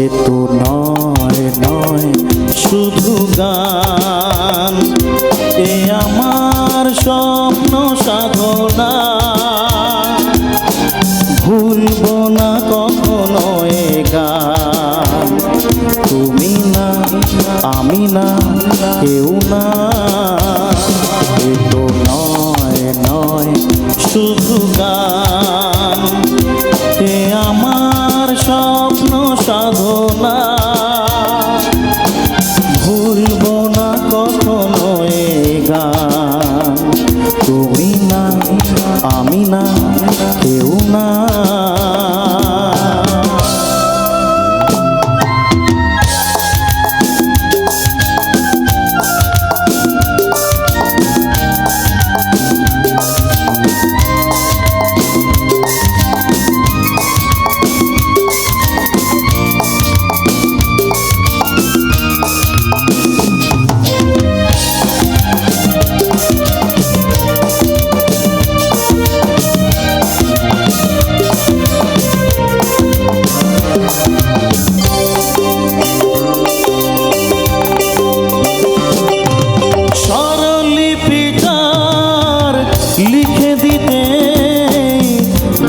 এ তো নয় নয় শুধু গান, এ আমার স্বপ্ন সাধনা। ভুলবো না কখনো এ গান, তুমি না আমি না কেউ না। এ তো নয় নয় শুধু গান, এ আমার স্বপ্ন সাধনা। ভুলবো না কখনো এ গান, তুমি না আমি না কেউ না। লিখে দিতে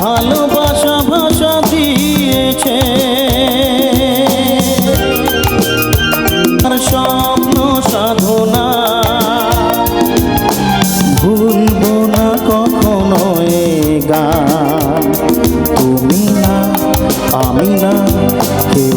ভালোবাসা ভাষা দিয়েছে, আর স্বপ্ন সাধনা। ভুলবো না কখনো এ গান, তুমি না আমি না কেউ